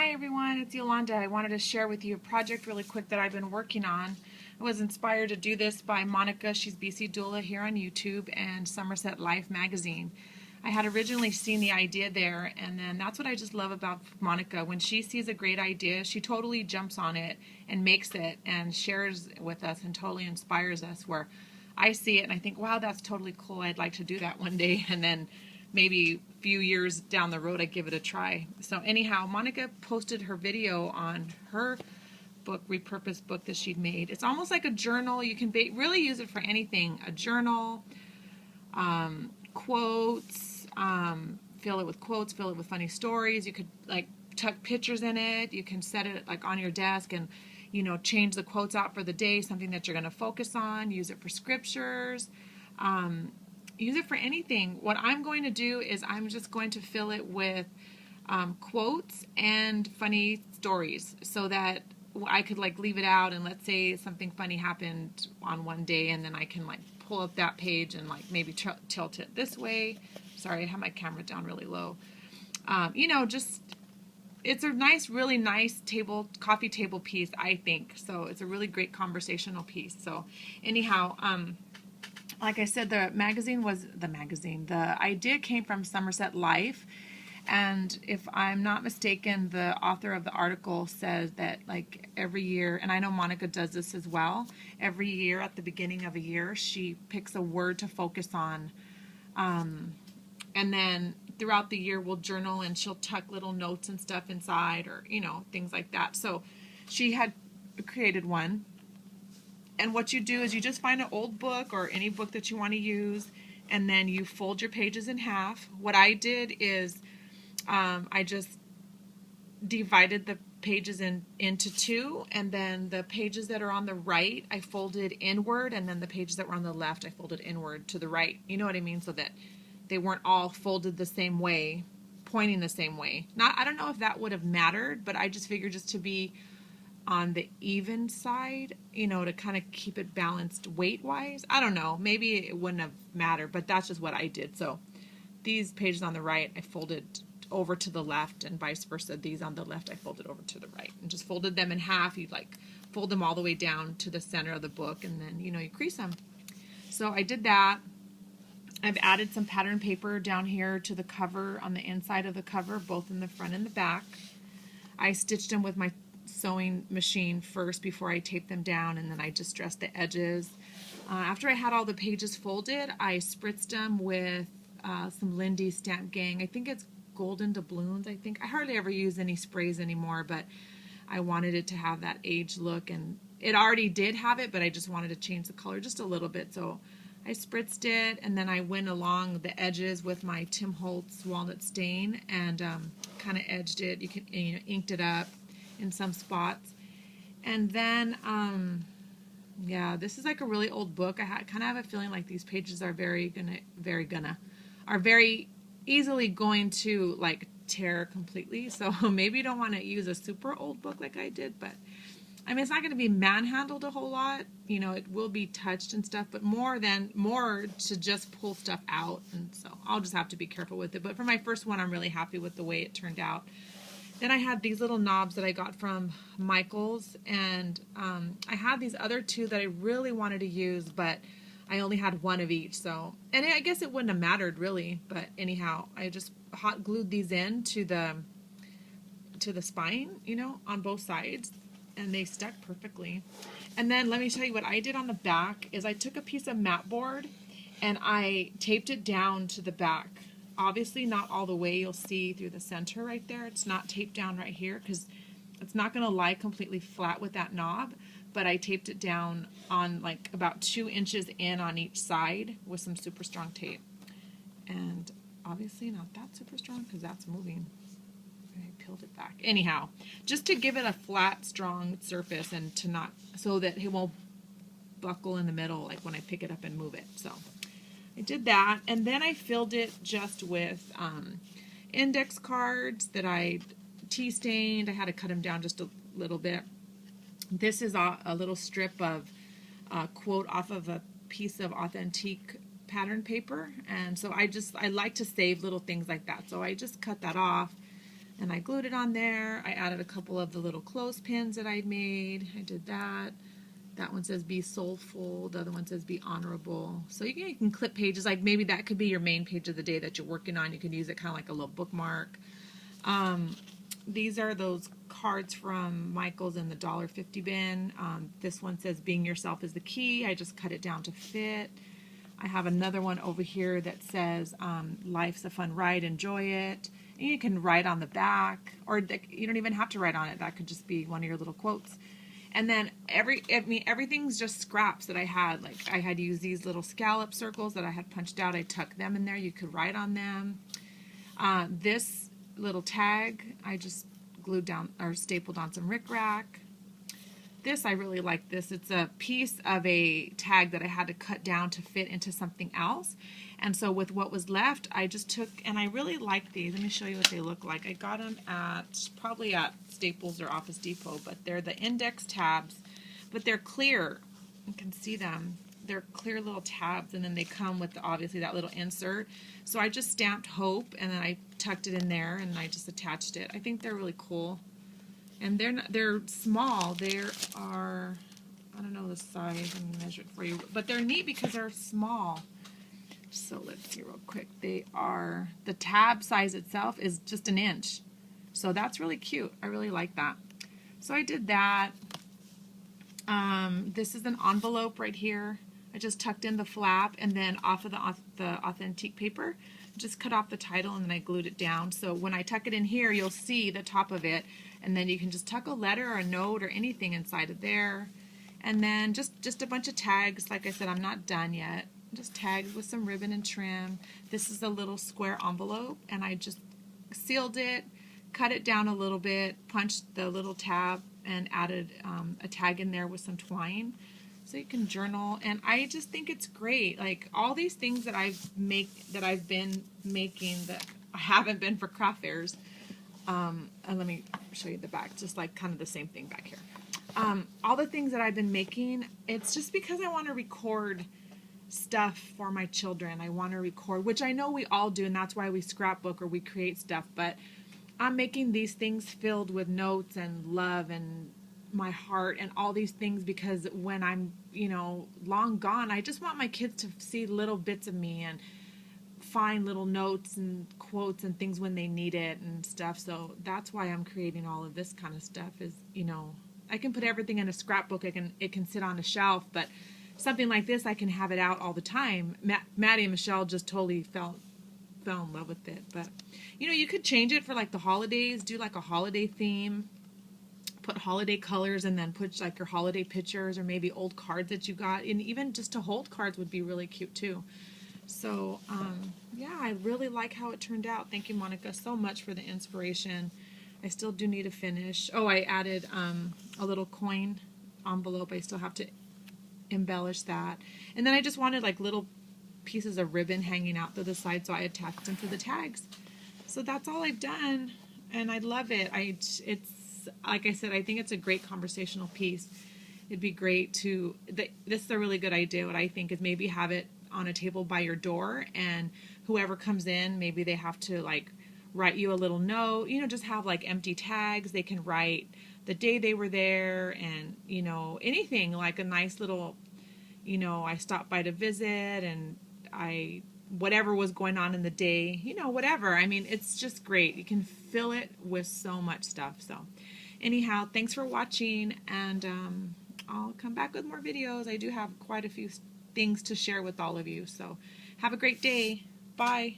Hi everyone, it's Yolanda. I wanted to share with you a project really quick that I've been working on. I was inspired to do this by Monica. She's Bcdoula here on YouTube and Somerset Life magazine. I had originally seen the idea there, and then that's what I just love about Monica. When she sees a great idea, she totally jumps on it and makes it and shares it with us and totally inspires us, where I see it and I think, wow, that's totally cool. I'd like to do that one day, and then maybe a few years down the road I give it a try. So anyhow, Monica posted her video on her book, repurposed book that she'd made. It's almost like a journal. You can really use it for anything. A journal, quotes, fill it with quotes, fill it with funny stories. You could like tuck pictures in it. You can set it like on your desk and change the quotes out for the day, something that you're going to focus on. Use it for scriptures. Use it for anything. What I'm going to do is I'm just going to fill it with quotes and funny stories, so that I could like leave it out, and let's say something funny happened on one day, and then I can like pull up that page and like maybe tilt it this way. Sorry, I have my camera down really low. Just it's a nice, really nice coffee table piece, I think. So it's a really great conversational piece. So anyhow, like I said, the idea came from Somerset Life, and if I'm not mistaken, the author of the article says that like every year, and I know Monica does this as well, every year at the beginning of a year, she picks a word to focus on, and then throughout the year we'll journal, and she'll tuck little notes and stuff inside, or things like that. So she had created one. And what you do is you just find an old book or any book that you want to use, and then you fold your pages in half. What I did is I just divided the pages into two, and then the pages that are on the right I folded inward, and then the pages that were on the left I folded inward to the right. You know what I mean? So that they weren't all folded the same way, pointing the same way. I don't know if that would have mattered, but I just figured just to be on the even side, to kind of keep it balanced weight-wise. I don't know. Maybe it wouldn't have mattered, but that's just what I did. So these pages on the right, I folded over to the left, and vice versa. These on the left, I folded over to the right, and just folded them in half. You'd like fold them all the way down to the center of the book, and then, you crease them. So I did that. I've added some pattern paper down here to the cover, on the inside of the cover, both in the front and the back. I stitched them with my sewing machine first before I taped them down, and then I just dressed the edges. After I had all the pages folded, I spritzed them with some Lindy Stamp Gang. I think it's Golden Doubloons. I hardly ever use any sprays anymore, but I wanted it to have that age look, and it already did have it, but I just wanted to change the color just a little bit. So I spritzed it, and then I went along the edges with my Tim Holtz walnut stain and kind of edged it. You can inked it up in some spots. And then this is like a really old book. I kind of have a feeling like these pages are very easily going to like tear completely. So maybe you don't want to use a super old book like I did, but I mean, it's not going to be manhandled a whole lot. It will be touched and stuff, but more to just pull stuff out. And so I'll just have to be careful with it. But for my first one, I'm really happy with the way it turned out. Then I had these little knobs that I got from Michael's, and I had these other two that I really wanted to use, but I only had one of each. So, and I guess it wouldn't have mattered really, but anyhow, I just hot glued these in to the spine, on both sides, and they stuck perfectly. And then let me tell you what I did on the back is I took a piece of mat board and I taped it down to the back. Obviously not all the way. You'll see through the center right there. It's not taped down right here because it's not going to lie completely flat with that knob, but I taped it down on like about 2 inches in on each side with some super strong tape. And obviously not that super strong because that's moving. I peeled it back. Anyhow, just to give it a flat, strong surface, and to not, so that it won't buckle in the middle like when I pick it up and move it. So I did that, and then I filled it just with index cards that I tea stained. I had to cut them down just a little bit. This is a little strip of quote off of a piece of authentic pattern paper, and so I like to save little things like that. So I just cut that off, and I glued it on there. I added a couple of the little clothespins that I'd made. I did that. That one says be soulful. The other one says be honorable. So you can clip pages. Like maybe that could be your main page of the day that you're working on. You can use it kind of like a little bookmark. These are those cards from Michael's in the $1.50 bin. This one says being yourself is the key. I just cut it down to fit. I have another one over here that says life's a fun ride, enjoy it. And you can write on the back, or you don't even have to write on it. That could just be one of your little quotes. And then everything's just scraps that I had. Like I had used these little scallop circles that I had punched out. I tucked them in there. You could write on them. This little tag I just glued down or stapled on some rickrack. This, I really like this. It's a piece of a tag that I had to cut down to fit into something else. And so with what was left, I just took, and I really like these. Let me show you what they look like. I got them probably at Staples or Office Depot, but they're the index tabs, but they're clear. You can see them. They're clear little tabs, and then they come with obviously that little insert. So I just stamped Hope, and then I tucked it in there, and I just attached it. I think they're really cool. And they're small. They are, I don't know the size. I'm going to measure it for you. But they're neat because they're small. So let's see real quick. They are, the tab size itself is just an inch. So that's really cute. I really like that. So I did that. This is an envelope right here. I just tucked in the flap, and then off of the authentic paper, just cut off the title, and then I glued it down. So when I tuck it in here, you'll see the top of it. And then you can just tuck a letter or a note or anything inside of there. And then just a bunch of tags. Like I said, I'm not done yet. Just tags with some ribbon and trim. This is a little square envelope, and I just sealed it, cut it down a little bit, punched the little tab, and added a tag in there with some twine. So you can journal, and I just think it's great. Like all these things that I've been making that I haven't been for craft fairs. And let me show you the back, just like kind of the same thing back here. All the things that I've been making, it's just because I want to record stuff for my children. I want to record, which I know we all do, and that's why we scrapbook or we create stuff. But I'm making these things filled with notes and love and my heart and all these things because when I'm, long gone, I just want my kids to see little bits of me and find little notes and quotes and things when they need it and stuff. So that's why I'm creating all of this kind of stuff is, I can put everything in a scrapbook. It can sit on a shelf, but something like this, I can have it out all the time. Maddie and Michelle just totally fell in love with it. But, you could change it for like the holidays, do like a holiday theme, put holiday colors, and then put like your holiday pictures or maybe old cards that you got. And even just to hold cards would be really cute too. So, yeah, I really like how it turned out. Thank you, Monica, so much for the inspiration. I still do need to finish. Oh, I added a little coin envelope. I still have to embellish that. And then I just wanted like little pieces of ribbon hanging out to the side, so I attached them to the tags. So that's all I've done, and I love it. It's like I said, I think it's a great conversational piece. It'd be great to, this is a really good idea. What I think is maybe have it on a table by your door, and whoever comes in, maybe they have to like write you a little note, just have like empty tags. They can write the day they were there and, anything like a nice little, I stopped by to visit and whatever was going on in the day, whatever. I mean, it's just great. You can fill it with so much stuff. So anyhow, thanks for watching, and I'll come back with more videos. I do have quite a few things to share with all of you. So have a great day. Bye.